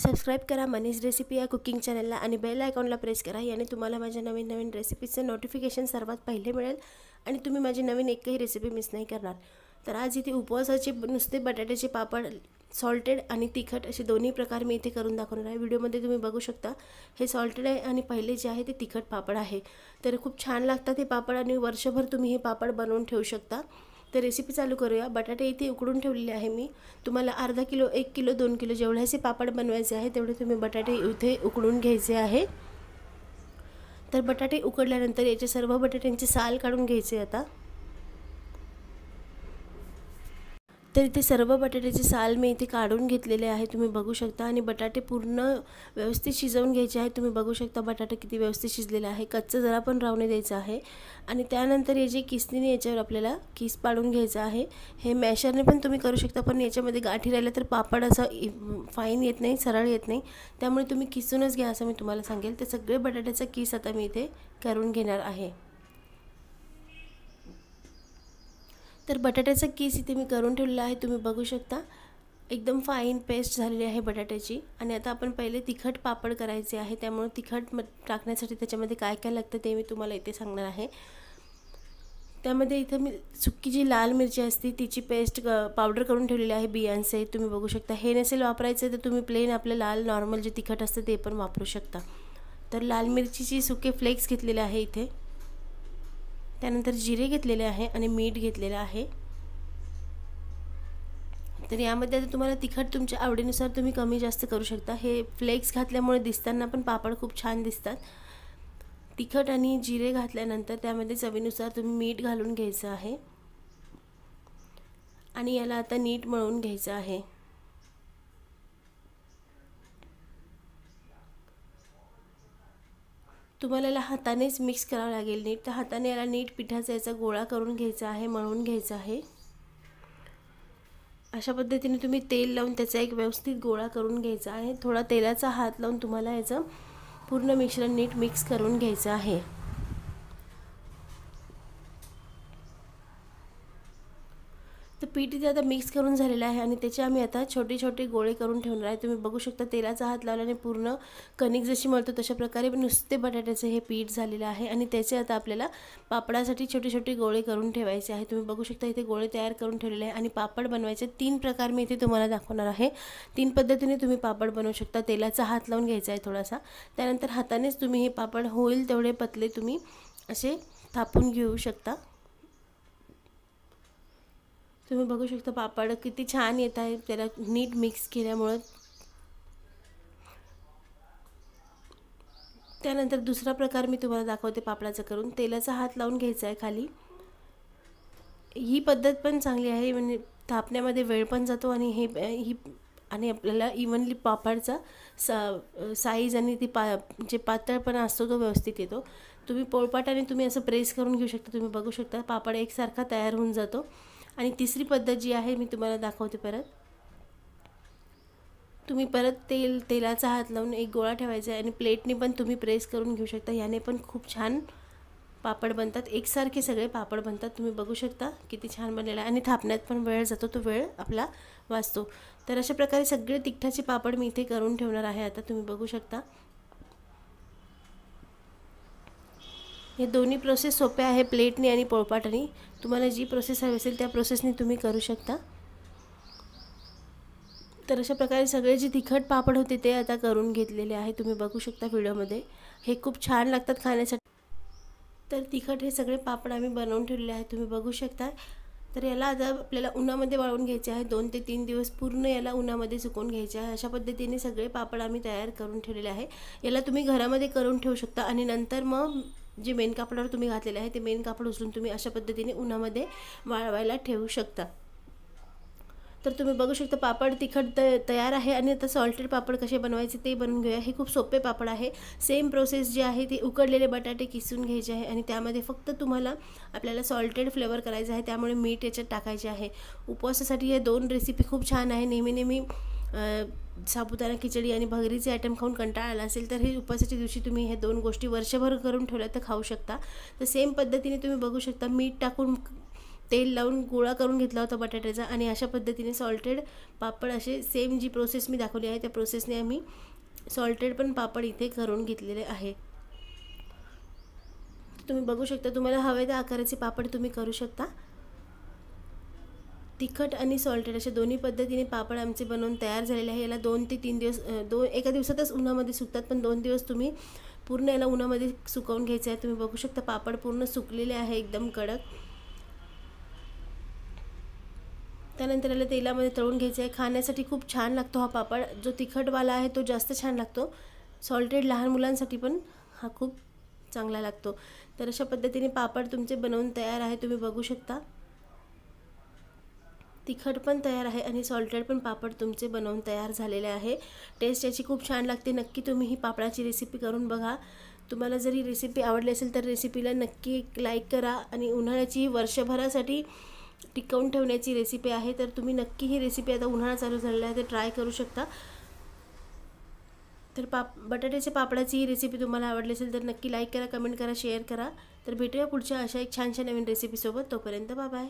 Subscribe करा Manish recipe या cooking चॅनलला आणि बेल आयकॉनला प्रेस करा, याने तुम्हाला माझ्या नवीन नवीन रेसिपीचे नोटिफिकेशन सर्वात पहिले मिळेल आणि तुम्ही माझी नवीन एकही रेसिपी मिस नाही करणार। तर आज इथे उपवासाचे नुसते बटाट्याचे पापड सॉल्टेड आणि तिखट असे दोन्ही प्रकार मी इथे करून दाखवणार आहे। व्हिडिओमध्ये तुम्ही बघू शकता हे सॉल्टेड आहे आणि पहिले जे आहे ते तिखट पापड आहे। तर खूप छान लागतात हे पापड आणि वर्षभर तुम्ही हे पापड बनवून ठेवू शकता। तर रेसिपी चालू करूया। बटाटे इथे उकडून ठेवलेले आहे मी। तुम्हाला अर्धा किलो 1 किलो 2 किलो जेवढे पापड बनवायचे आहे तेवढे तुम्ही बटाटे इथे उकडून घ्यायचे आहे। तर बटाटे उकडल्यानंतर याचे सर्व बटाट्यांची साल काढून घ्यायचे आता। तर इथे सर्व बटाट्याची साल मी इथे काढून घेतलेले आहे, तुम्ही बघू शकता। आणि बटाटे पूर्ण व्यवस्थित शिजवून घ्यायचे आहे। तुम्ही बघू शकता बटाटे किती व्यवस्थित शिजलेले आहे, कच्चा जरा पण राहू नाही द्यायचा आहे। आणि त्यानंतर हे जे किसनीने याच्यावर आपल्याला किस पाडून घ्यायचा आहे। हे मॅशरने पण तुम्ही करू शकता, पण याच्यामध्ये गाठी राहिल्या तर पापड असं फाईन येत नाही, सरळ येत नाही, त्यामुळे तुम्ही किसूनच घ्या असं मी तुम्हाला सांगेल। ते सगळे बटाट्याचा किस आता मी इथे करून घेणार आहे। तर बटाट्याचा किस इथे मी करून ठेवलेला आहे, तुम्ही बघू शकता एकदम फाईन पेस्ट झालेली आहे बटाट्याची। आणि आता आपण पहिले तिखट पापड करायचे आहे, त्यामुळे तिखट टाकण्यासाठी त्याच्यामध्ये काय काय लागतं ते मी तुम्हाला इथे सांगणार आहे। त्यामध्ये इथे मी सुकी जी लाल मिरची असते तिची पेस्ट पावडर करून ठेवलेली आहे बियांचे, तुम्ही बघू शकता। हे नसेल वापरायचं तर तुम्ही प्लेन आपलं लाल नॉर्मल जे तिखट असतं ते पण वापरू शकता। तर लाल मिरचीची सुके फ्लेक्स घेतलेले आहे इथे, त्यानंतर जिरे घेतलेले आहे आणि मीठ घेतलेले आहे। तर यामध्ये आता तुम्हाला तिखट तुमच्या आवडीनुसार तुम्ही कमी जास्त करू शकता। हे फ्लेक्स घातल्यामुळे दिसताना पण पापड खूप छान दिसतात। तिखट आणि जिरे घातल्यानंतर त्यामध्ये चवीनुसार तुम्ही मीठ घालून घ्यायचं आहे आणि याला आता नीट मळून घ्यायचं आहे। तुम्हाला याला हातानेच मिक्स करावं लागेल नीट, तर हाताने याला नीट पिठाचा याचा गोळा करून घ्यायचा आहे, मळून घ्यायचा आहे। अशा पद्धतीने तुम्ही तेल लावून त्याचा एक व्यवस्थित गोळा करून घ्यायचा आहे। थोडा तेलाचा हात लावून तुम्हाला याचं पूर्ण मिश्रण नीट मिक्स करून घ्यायचं आहे। तर पीठ इथे आता मिक्स करून झालेलं आहे आणि त्याचे आम्ही आता छोटे छोटे गोळे करून ठेवणार आहे। तुम्ही बघू शकता तेलाचा हात लावल्याने पूर्ण कणिक जशी मळतो तशा प्रकारे नुसते बटाट्याचे हे पीठ झालेलं आहे आणि त्याचे आता आपल्याला पापडासाठी छोटे छोटे गोळे करून ठेवायचे आहे। तुम्ही बघू शकता इथे गोळे तयार करून ठेवलेले आहे आणि पापड बनवायचे 3 प्रकार मी इथे तुम्हाला दाखवणार आहे। 3 पद्धतीने तुम्ही पापड बनवू शकता। तेलाचा हात लावून घ्यायचा आहे थोडासा, त्यानंतर हातानेच तुम्ही हे पापड होईल तेवढे पतले तुम्ही असे थापून घेऊ शकता। तुम्ही बघू शकता पापड किती छान येत आहे त्याला नीट मिक्स केल्यामुळे। त्यानंतर दुसरा प्रकार मी तुम्हाला दाखवते पापडाचा करून। तेलाचा हात लावून घ्यायचा आहे खाली। ही पद्धत पण चांगली आहे, म्हणजे थापण्यामध्ये वेळ पण जातो आणि आणि आपल्याला इव्हनली पापडचा साईज आणि जे पातळपणा असतो तो व्यवस्थित येतो। तुम्ही पोळपाटाने तुम्ही असं प्रेस करून घेऊ शकता। तुम्ही बघू शकता पापड एकसारखा तयार होऊन जातो। आणि तिसरी पद्धत जी आहे मी तुम्हाला दाखवते परत। तुम्ही परत तेलाचा हात लावून एक गोळा ठेवायचा आहे आणि प्लेटने पण तुम्ही प्रेस करून घेऊ शकता, याने पण खूप छान पापड बनतात, एकसारखे सगळे पापड बनतात। तुम्ही बघू शकता किती छान बनलेला आहे आणि थापण्यात पण वेळ जातो, तो वेळ आपला वाचतो। तर अशा प्रकारे सगळे तिखटाचे पापड मी इथे करून ठेवणार आहे आता, तुम्ही बघू शकता। हे दोन्ही प्रोसेस सोपे आहे, प्लेटने आणि पोळपाटाने। तुम्हाला जी प्रोसेस हवी असेल त्या प्रोसेसने तुम्ही करू शकता। तर अशा प्रकारे सगळे जे तिखट पापड होते ते आता करून घेतलेले आहे, तुम्ही बघू शकता व्हिडिओमध्ये। हे खूप छान लागतात खाण्यासाठी। तर तिखट हे सगळे पापड आम्ही बनवून ठेवलेले आहेत, तुम्ही बघू शकता। तर याला आता आपल्याला उन्हामध्ये वाळवून घ्यायचे आहे, 2 ते 3 दिवस पूर्ण याला उन्हामध्ये सुकवून घ्यायचे आहे। अशा पद्धतीने सगळे पापड आम्ही तयार करून ठेवलेले आहे। याला तुम्ही घरामध्ये करून ठेवू शकता आणि नंतर मग जे मेन कापडावर तुम्ही घातलेले आहे ते मेन कापड उचलून तुम्ही अशा पद्धतीने उन्हामध्ये वाळवायला ठेवू शकता। तर तुम्ही बघू शकता पापड तिखट तयार आहे। आणि आता सॉल्टेड पापड कसे बनवायचे ते बनवून घेऊया। हे खूप सोपे पापड आहे। सेम प्रोसेस जी आहे ती उकडलेले बटाटे किसून घ्यायचे आहे आणि त्यामध्ये फक्त तुम्हाला आपल्याला सॉल्टेड फ्लेवर करायचा आहे, त्यामुळे मीठ याच्यात टाकायचे आहे। उपवासासाठी हे 2 रेसिपी खूप छान आहे। नेहमी साबुदाणा खिचडी आणि भगरीचे आयटम खाऊन कंटाळा आला असेल तर हे उपवासाच्या दिवशी तुम्ही हे 2 गोष्टी वर्षभर करून ठेवल्या तर खाऊ शकता। तर सेम पद्धतीने तुम्ही बघू शकता मीठ टाकून तेल लावून गोळा करून घेतला होता बटाट्याचा आणि अशा पद्धतीने सॉल्टेड पापड असे सेम जी प्रोसेस मी दाखवली आहे त्या प्रोसेसने आम्ही सॉल्टेड पण पापड इथे करून घेतलेले आहे। तुम्ही बघू शकता, तुम्हाला हवे त्या आकाराचे पापड तुम्ही करू शकता। तिखट आणि सॉल्टेड अशा दोन्ही पद्धतीने पापड आमचे बनवून तयार झालेले आहे। याला 2 ते 3 दिवस एका दिवसातच उन्हामध्ये सुकतात, पण 2 दिवस तुम्ही पूर्ण याला उन्हामध्ये सुकवून घ्यायचे आहे। तुम्ही बघू शकता पापड पूर्ण सुकलेले आहे एकदम कडक। त्यानंतर याला तेलामध्ये तळून घ्यायचे आहे। खाण्यासाठी खूप छान लागतो हा पापड। जो तिखटवाला आहे तो जास्त छान लागतो, सॉल्टेड लहान मुलांसाठी पण हा खूप चांगला लागतो। तर अशा पद्धतीने पापड तुमचे बनवून तयार आहे, तुम्ही बघू शकता। तिखट पण तयार आहे आणि सॉल्टेड पण पापड तुमचे बनवून तयार झालेले आहे। टेस्ट याची खूप छान लागते। नक्की तुम्ही ही पापडाची रेसिपी करून बघा। तुम्हाला जर ही रेसिपी आवडली असेल तर रेसिपीला नक्की लाईक करा आणि उन्हाळ्याची वर्षभरासाठी टिकवून ठेवण्याची रेसिपी आहे, तर तुम्ही नक्की ही रेसिपी आता उन्हाळा चालू झालेला आहे तर ट्राय करू शकता। तर बटाट्याच्या पापडाची ही रेसिपी तुम्हाला आवडली असेल तर नक्की लाईक करा, कमेंट करा, शेअर करा। तर भेटूया पुढच्या अशा एक छानशा नवीन रेसिपीसोबत। तोपर्यंत बाय बाय।